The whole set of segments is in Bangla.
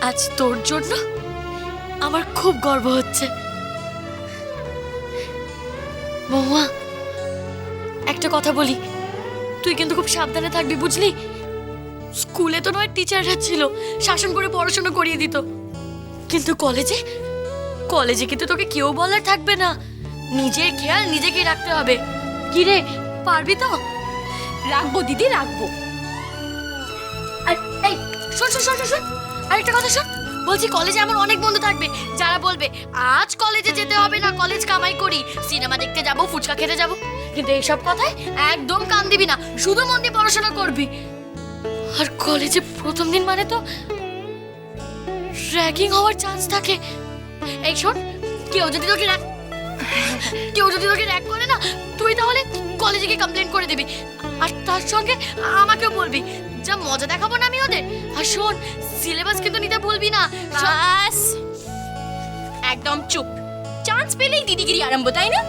আজ তোর জন্য আমার খুব গর্ব হচ্ছে। মহুয়া, একটা কথা বলি, তুই কিন্তু খুব সাবধানে থাকবি, বুঝলি? স্কুলে তো নয় টিচাররা ছিল, শাসন করে পড়াশোনা করিয়ে দিত, কিন্তু কলেজে কলেজে কিন্তু তোকে কেউ বলার থাকবে না। নিজের খেয়াল নিজেকেই রাখতে হবে। কি রে, পারবি তো? রাখবো দিদি, রাখবো। আর এই শোন শোন শোন শোন, আরেকটা কথা শোন। বলছি, কলেজে আমার অনেক বন্ধু থাকবে যারা বলবে আজ কলেজে যেতে হবে না, কলেজ কামাই করি, সিনেমা দেখতে যাব, ফুচকা খেতে যাব। কিন্তু এইসব কথায় একদম কান দিবি না, শুধু মন দিয়ে পড়াশোনা করবি। আর কলেজে প্রথম দিন মানে তো র্যাগিং হওয়ার চান্স থাকে। এই শোন, কেউ যদি তোকে র্যাগ করে না, তুই তাহলে কলেজে গিয়ে কমপ্লেন করে দিবি। আর তার সঙ্গে আমাকেও বলবি, যা মজা দেখাবো না আমি ওদের। আর শোন, সিলেবাস কিন্তু নিতে ভুলবি না। বাস, একদম চুপ। চান্স পেলেই দিদিগিরি আরম্ভ, তাই না?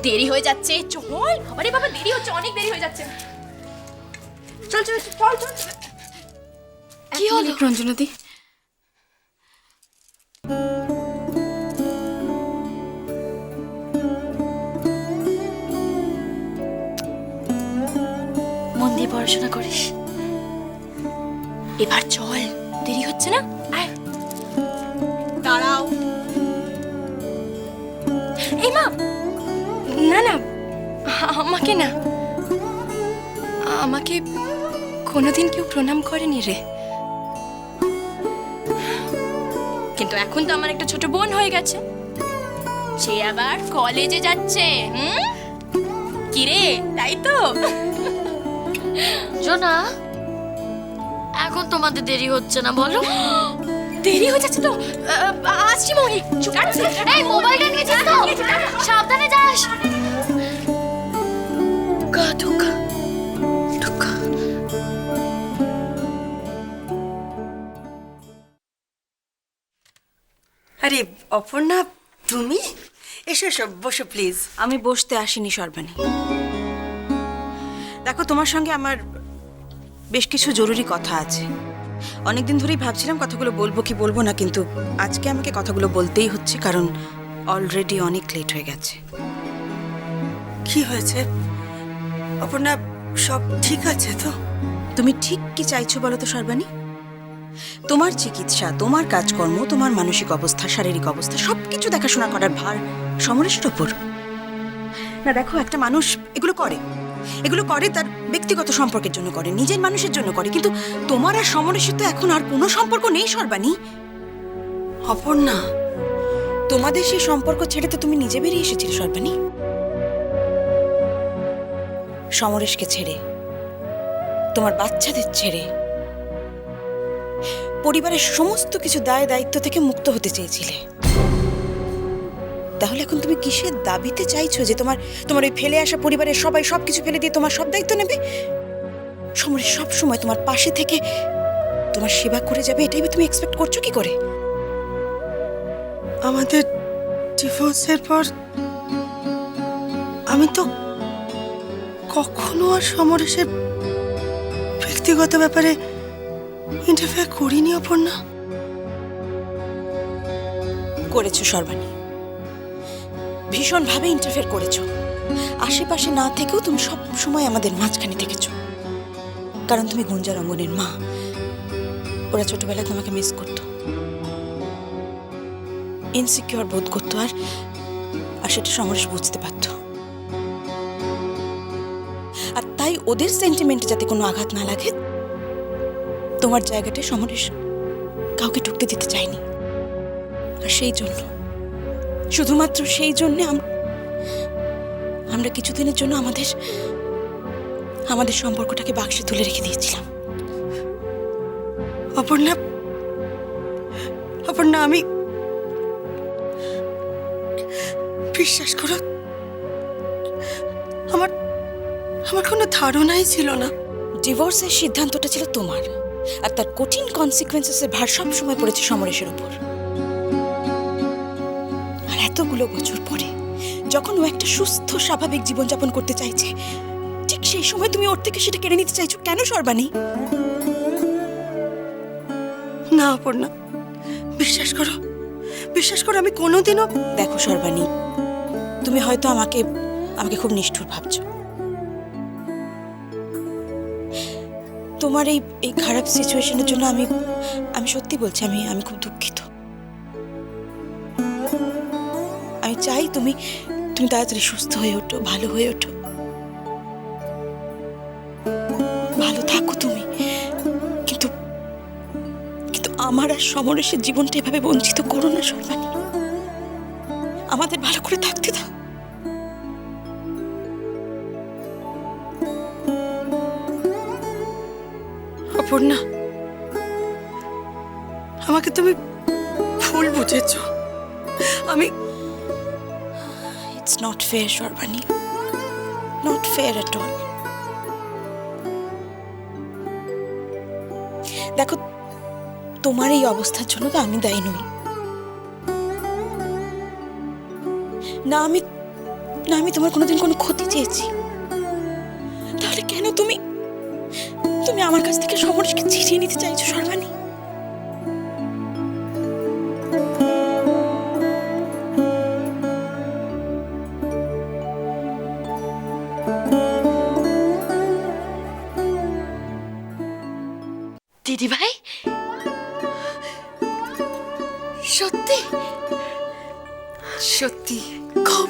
দেরি হয়ে যাচ্ছে, চল। আরে বাবা, দেরি হচ্ছে, অনেক দেরি হয়ে যাচ্ছে। চল চল চল চল। কি হলো রঞ্জনাদি? মন দিয়ে পড়াশোনা করিস। এবার চল, দেরি হচ্ছে না? আয়। দাঁড়াও। এই মা, না না, আমাকে না, আমাকে কোনোদিন কেউ প্রণাম করেনি রে। কিন্তু এখন তো আমার একটা ছোট বোন হয়ে গেছে, সে আবার কলেজে যাচ্ছে। কিরে, তাই তো? জোনা, এখন তোমাদের দেরি হচ্ছে না বলো? দেরি হয়ে যাচ্ছে তো। আসছি মহি। এই মোবাইলটা নিয়েছিস তো? সাবধানে যাস। ঢোকা ঢোকা। আরে অপর্ণা, তুমি এসো এসো, বসো প্লিজ। আমি বসতে আসিনি সর্বাণী। দেখো, তোমার সঙ্গে আমার বেশ কিছু জরুরি কথা আছে। অনেকদিন ধরেই ভাবছিলাম কথাগুলো বলবো কি বলবো না, কিন্তু আজকে আমাকে কথাগুলো বলতেই হচ্ছে, কারণ অলরেডি অনেক লেট হয়ে গেছে। কি হয়েছে অপর্ণা, সব ঠিক আছে তো? তুমি ঠিক কি চাইছো বলো তো সর্বাণী? তোমার চিকিৎসা, তোমার কাজকর্ম, তোমার মানসিক অবস্থা, শারীরিক অবস্থা সবকিছু দেখাশোনা করার ভার সমরেশের ওপর না? দেখো, একটা মানুষ এগুলো করে তার ব্যক্তিগত সম্পর্কের জন্য করে, নিজের মানুষের জন্য করে, কিন্তু তোমার আর সমরেশের তো এখন আর কোনো সম্পর্ক নেই সর্বাণী। অপর্ণা, তোমাদের সেই সম্পর্ক ছেড়ে তো তুমি নিজে বেরিয়ে এসেছিলে সর্বাণী, সমরেশকে ছেড়ে, তোমার বাচ্চাদের ছেড়ে, পরিবারের সমস্ত কিছু দায় দায়িত্ব থেকে মুক্ত হতে চেয়েছিলে। তাহলে এখন তুমি কিসের দাবিতে চাইছো যে তোমার ওই ফেলে আসা পরিবারের সবাই সবকিছু ফেলে দিয়ে তোমার সব দায়িত্ব নেবে? সমরেশ সব সময় তোমার পাশে থেকে তোমার সেবা করে যাবে, এটাই তুমি এক্সপেক্ট করছো কি করে? আমাদের ডিভোর্সের পর আমি তো কখনো আর সমরেশের ব্যক্তিগত ব্যাপারে ইন্টারফেয়ার করিনি অপর্ণা। করেছো সর্বাণী, ভীষণভাবে ইন্টারফেয়ার করেছো। আশেপাশে না থেকেও তুমি সব সময় আমাদের মাঝখানে থেকেছো, কারণ তুমি গুঞ্জা রঙ্গনের মা। ওরা ছোটবেলায় তোমাকে মিস করতো, ইনসিকিউর বোধ করতো, আর সেটা সমরেশ বুঝতে পারতো। আর তাই ওদের সেন্টিমেন্টে যাতে কোনো আঘাত না লাগে, তোমার জায়গাটা সমরেশ কাউকে ঢুকতে দিতে চায়নি। আর সেই জন্য, শুধুমাত্র সেই জন্য আমরা কিছুদিনের জন্য আমাদের সম্পর্কটাকে বাক্সে তুলে রেখে দিয়েছিলাম। অপর্ণা, আমি বিশ্বাস করো, আমার কোনো ধারণাই ছিল না। ডিভোর্সের সিদ্ধান্তটা ছিল তোমার, আর তার কঠিন কনসিকুয়েন্সেসের ভার সব সময় পড়েছে সমরেশের উপর। আর এতগুলো বছর পরে যখন ও একটা সুস্থ স্বাভাবিক জীবনযাপন করতে চাইছে, ঠিক সেই সময় তুমি ওর থেকে সেটা কেড়ে নিতে চাইছো কেন সর্বাণী? না অপর্ণা, বিশ্বাস করো, বিশ্বাস করো, আমি কোনোদিনও। দেখো সর্বাণী, তুমি হয়তো আমাকে আমাকে খুব নিষ্ঠুর ভাবছো। তোমার এই এই খারাপ সিচুয়েশনের জন্য আমি আমি সত্যি বলছি, আমি আমি খুব দুঃখিত। আমি চাই তুমি তুমি তাড়াতাড়ি সুস্থ হয়ে ওঠো, ভালো হয়ে ওঠো, ভালো থাকো তুমি। কিন্তু কিন্তু আমার আর সমরেশের জীবনটা এভাবে বঞ্চিত করো না সর্বাণী। আমাদের ভালো করে থাকতে দাও। অপর্ণা, আমাকে তুমি ভুল বুঝেছো। আমি It's not fair, Sharbani. Not fair at all. দেখো, তোমার এই অবস্থার জন্য তো আমি দায়ী নই। না আমি তোমার কোনোদিন কোনো ক্ষতি চেয়েছি। তাহলে কেন তুমি তুমি আমার কাছ থেকে সমরেশকে ছিনিয়ে নিতে চাইছো সর্বাণী? দিদি ভাই, সত্যি সত্যি খুব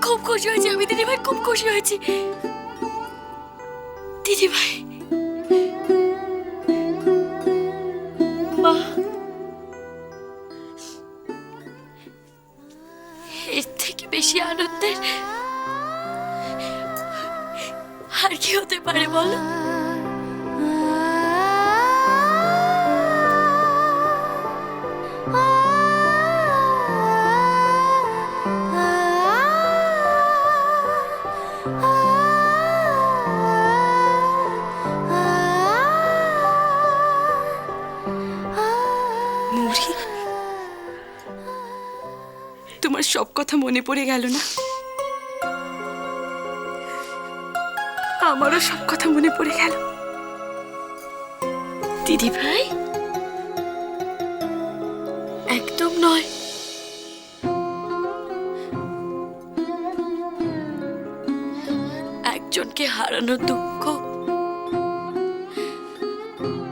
খুব খুশি হয়েছি আমি দিদি ভাই, খুব খুশি হয়েছি দিদি ভাই। মা, এর থেকে বেশি আনন্দের আর কি হতে পারে বলো? মৌরি, তোমার সব কথা মনে পড়ে গেল না? আমারও সব কথা মনে পড়ে গেল। দিদি ভাই, একদম নয়। একজনকে হারানোর দুঃখ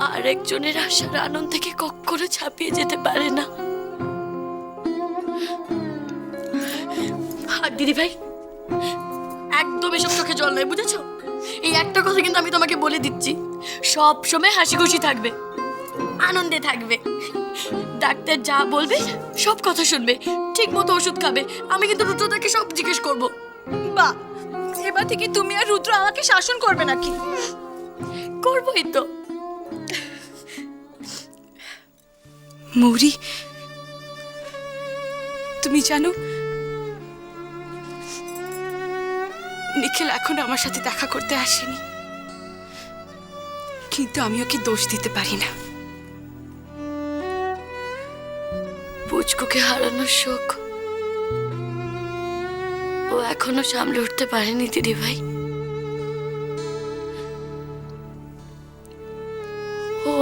আর একজনের আশার আনন্দ থেকে কখনো ছাপিয়ে যেতে পারে না। আর দিদি ভাই, একদম এসব চোখে জল নয়, বুঝেছো? এই একটা কথা কিন্তু আমি তোমাকে বলে দিচ্ছি, সব সময় হাসি খুশি থাকবে, আনন্দে থাকবে। ডাক্তার যা বলবে সব কথা শুনবে, ঠিক মতো ওষুধ খাবে। আমি কিন্তু রুদ্রদাকে সব জিজ্ঞেস করবো। বাহ, এবার থেকে তুমি আর রুদ্র আমাকে শাসন করবে নাকি? করবোই তো। মৌরি, তুমি জানো নিখিল এখন আমার সাথে দেখা করতে আসেনি, কিন্তু আমি ওকে দোষ দিতে পারি না। পুচকুকে হারানোর শোক ও এখনো সামলে উঠতে পারেনি দিদি ভাই। ও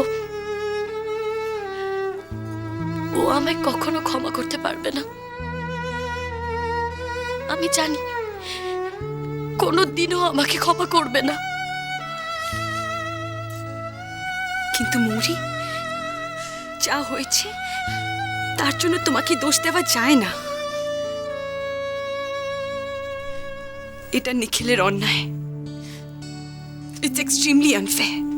ও আমায় কখনো ক্ষমা করতে পারবে না, আমি জানি। কোনোদিনও আমাকে ক্ষমা করবে না। কিন্তু মৌরি, যা হয়েছে তার জন্য তোমাকে দোষ দেওয়া যায় না। এটা নিখিলের অন্যায়। It's extremely unfair.